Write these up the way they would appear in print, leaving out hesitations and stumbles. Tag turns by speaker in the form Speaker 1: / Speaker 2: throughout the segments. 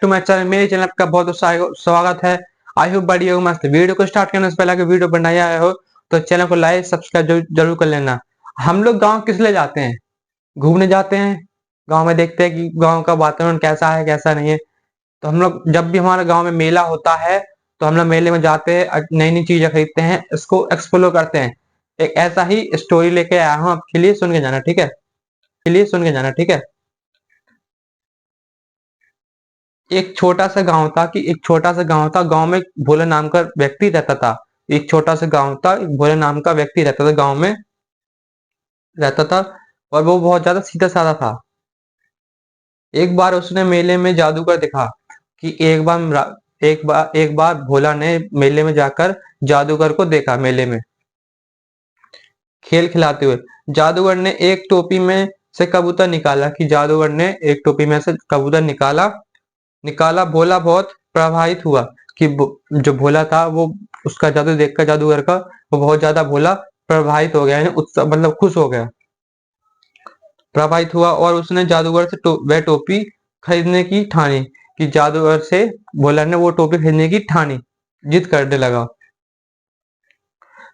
Speaker 1: To my channel, मेरे channel का बहुत स्वागत है। आई होप बढ़िया हो, मस्त। वीडियो को स्टार्ट करने से पहले अगर वीडियो बनाया आया हो तो चैनल को लाइक सब्सक्राइब जरूर कर लेना। हम लोग गांव किस लिए जाते हैं? घूमने जाते हैं। गांव में देखते हैं कि गांव का वातावरण कैसा है कैसा नहीं है। तो हम लोग जब भी हमारे गांव में मेला होता है तो हम लोग मेले में जाते हैं, नई नई चीजें खरीदते हैं, इसको एक्सप्लोर करते हैं। एक ऐसा ही स्टोरी लेके आया हूँ आपके लिए, सुन के जाना ठीक है। के लिए सुन के जाना ठीक है। एक छोटा सा गांव था कि एक छोटा सा गांव था। गांव में भोला नाम का व्यक्ति रहता था। एक छोटा सा गांव था, एक भोले नाम का व्यक्ति रहता था, गांव में रहता था। और वो बहुत ज्यादा सीधा साधा था। एक बार उसने मेले में जादूगर देखा कि एक बार भोला ने मेले में जाकर जादूगर को देखा। मेले में खेल खिलाते हुए जादूगर ने एक टोपी में से कबूतर निकाला कि जादूगर ने एक टोपी में से कबूतर निकाला निकाला भोला बहुत प्रभावित हुआ कि जो भोला था वो उसका जादू देखकर जादूगर का वो बहुत ज्यादा भोला प्रभावित हो गया, यानी उत्साह मतलब खुश हो गया, प्रभावित हुआ। और उसने जादूगर से वह टोपी खरीदने की ठानी कि जादूगर से भोला ने वो टोपी खरीदने की ठानी, जिद करने लगा।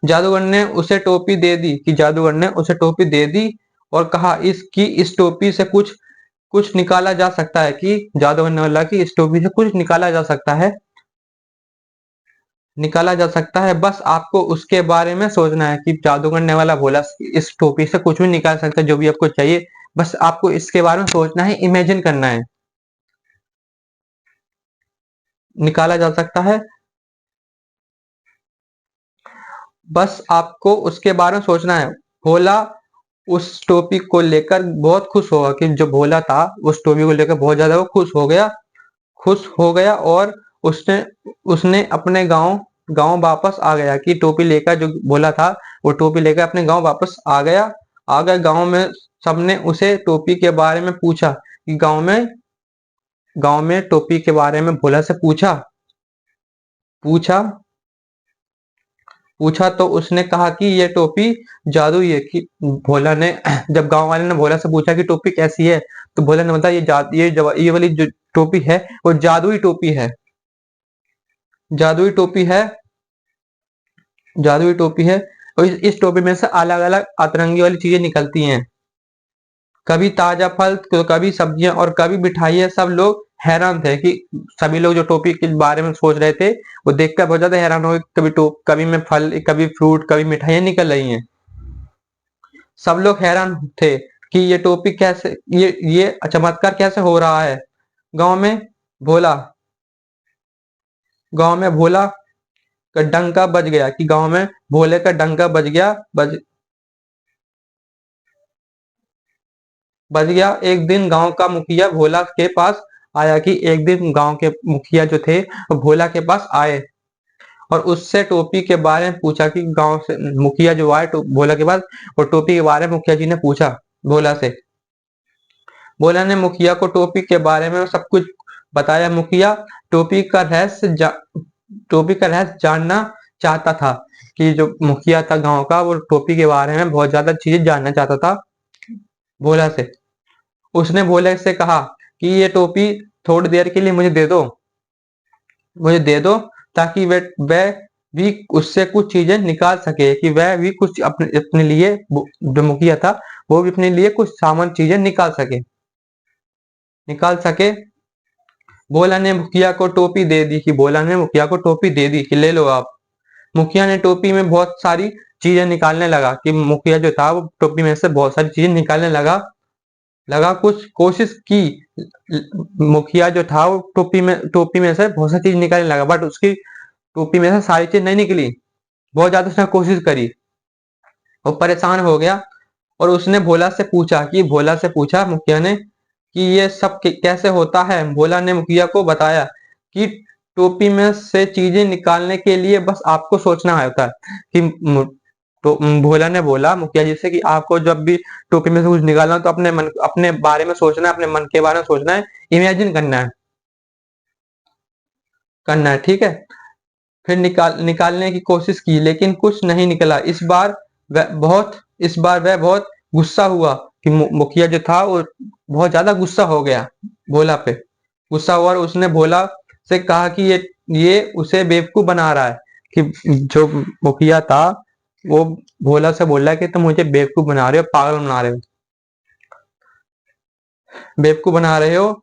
Speaker 1: जादूगर ने उसे टोपी दे दी कि जादूगर ने उसे टोपी दे दी और कहा इस टोपी से कुछ कुछ निकाला जा सकता है कि जादूगर ने बोला कि इस टोपी से कुछ निकाला जा सकता है, निकाला जा सकता है। बस आपको उसके बारे में सोचना है कि जादूगर ने वाला बोला इस टोपी से कुछ भी निकाल सकता है, जो भी आपको चाहिए। बस आपको इसके बारे में सोचना है, इमेजिन करना है, निकाला जा सकता है। बस आपको उसके बारे में सोचना है। भोला उस टोपी को लेकर बहुत खुश होगा कि जो भोला था उस टोपी को लेकर बहुत ज्यादा वो खुश हो गया। और उसने उसने अपने गांव गांव वापस आ गया कि टोपी लेकर, जो भोला था वो टोपी लेकर अपने गांव वापस आ गया। गांव में सबने उसे टोपी के बारे में पूछा कि गांव में टोपी के बारे में भोला से पूछा पूछा पूछा तो उसने कहा कि ये टोपी जादुई है। कि भोला ने जब गांव वाले ने भोला से पूछा कि टोपी कैसी है तो भोला ने बताया ये वाली जो टोपी है वो जादुई टोपी है, जादुई टोपी है, जादुई टोपी है। और इस टोपी में से अलग अलग अतरंगी वाली चीजें निकलती हैं, कभी ताजा फल तो कभी सब्जियां और कभी मिठाइयां। सब लोग हैरान थे कि सभी लोग जो टोपी के बारे में सोच रहे थे वो देखकर बहुत ज्यादा हैरान हो गए। कभी में फल, कभी फ्रूट, कभी मिठाइयां निकल रही हैं। सब लोग हैरान थे कि ये टोपी कैसे, ये चमत्कार कैसे हो रहा है। गांव में भोला गांव में भोला का डंका बज गया कि गांव में भोले का डंका बज गया। एक दिन गांव का मुखिया भोला के पास आया कि एक दिन गांव के मुखिया जो थे वो भोला के पास आए और उससे टोपी के बारे में पूछा कि गांव से मुखिया जो आए भोला के पास, और टोपी के बारे में मुखिया जी ने पूछा भोला से। भोला ने मुखिया को टोपी के बारे में सब कुछ बताया। मुखिया टोपी का रहस्य टोपी का रहस्य जानना चाहता था कि जो मुखिया था गांव का वो टोपी के बारे में बहुत ज्यादा चीजें जानना चाहता था भोला से। उसने भोले से कहा कि ये टोपी थोड़ी देर के लिए मुझे दे दो ताकि वह भी उससे कुछ चीजें निकाल सके, कि वह भी कुछ अपने अपने लिए, जो मुखिया था वो भी अपने लिए कुछ सामान चीजें निकाल सके। भोला ने मुखिया को टोपी दे दी कि ले लो आप। मुखिया ने टोपी में बहुत सारी चीजें निकालने लगा कि मुखिया जो था वो टोपी में से बहुत सारी चीजें निकालने लगा लगा कुछ कोशिश की। मुखिया जो था वो टोपी में से बहुत सारी चीज निकालने लगा, बट उसकी टोपी में से सारी चीज नहीं निकली। बहुत ज्यादा उसने कोशिश करी, वो परेशान हो गया। और उसने भोला से पूछा मुखिया ने कि ये सब कैसे होता है। भोला ने मुखिया को बताया कि टोपी में से चीजें निकालने के लिए बस आपको सोचना होता है कि तो भोला ने बोला मुखिया जी से कि आपको जब भी टोपी में से कुछ निकालना हो तो अपने बारे में सोचना है, अपने मन के बारे में सोचना है, इमेजिन करना है ठीक है। फिर निकालने की कोशिश की लेकिन कुछ नहीं निकला। इस बार वह बहुत गुस्सा हुआ कि मुखिया जो था वो बहुत ज्यादा गुस्सा हो गया भोला पे। गुस्सा हुआ और उसने भोला से कहा कि ये उसे बेवकूफ बना रहा है। कि जो मुखिया था वो भोला से बोल रहा है कि तुम मुझे बेवकूफ बना रहे हो, पागल बना रहे हो, बेवकूफ बना रहे हो।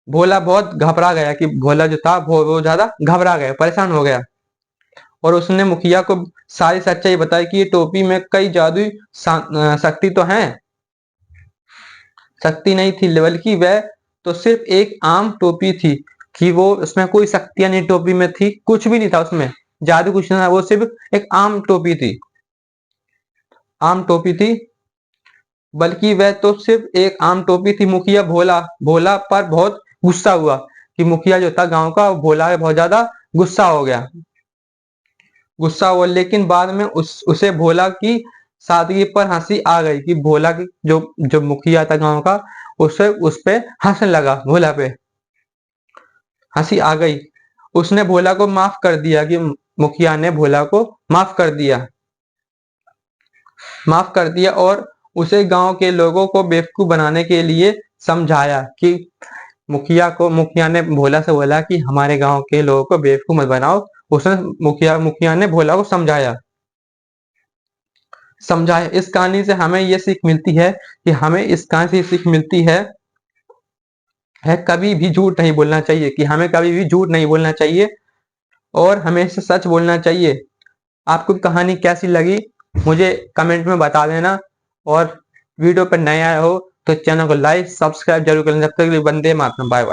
Speaker 1: भोला बहुत घबरा गया कि भोला जो था वो ज्यादा घबरा गया, परेशान हो गया। और उसने मुखिया को सारी सच्चाई बताई कि ये टोपी में कई जादुई शक्ति तो है। शक्ति नहीं थी, बल्कि वह तो सिर्फ एक आम टोपी थी। कि वो उसमें कोई शक्तियां नहीं, टोपी में थी कुछ भी नहीं था, उसमें जादू कुछ नहीं था, वो सिर्फ एक आम टोपी थी, आम टोपी थी। बल्कि वह तो सिर्फ एक आम टोपी थी। मुखिया भोला भोला पर बहुत गुस्सा हुआ कि मुखिया जो था गांव का, भोला पे बहुत ज्यादा गुस्सा हो गया, गुस्सा हुआ। लेकिन बाद में उसे भोला की सादगी पर हंसी आ गई कि भोला की जो जो मुखिया था गांव का, उसे उस पे हंसने लगा, भोला पे हंसी आ गई। उसने भोला को माफ कर दिया कि मुखिया ने भोला को माफ कर दिया, माफ कर दिया। और उसे गांव के लोगों को बेवकूफ बनाने के लिए समझाया कि मुखिया ने भोला से बोला कि हमारे गांव के लोगों को बेवकूफ मत बनाओ। उसने मुखिया ने भोला को समझाया, समझाया। इस कहानी से हमें ये सीख मिलती है कि हमें इस कहानी से सीख मिलती है कभी भी झूठ नहीं बोलना चाहिए, कि हमें कभी भी झूठ नहीं बोलना चाहिए और हमेशा सच बोलना चाहिए। आपको कहानी कैसी लगी मुझे कमेंट में बता देना। और वीडियो पर नए आए हो तो चैनल को लाइक सब्सक्राइब जरूर करें। जब तक के लिए वंदे मातरम, बाय बाय।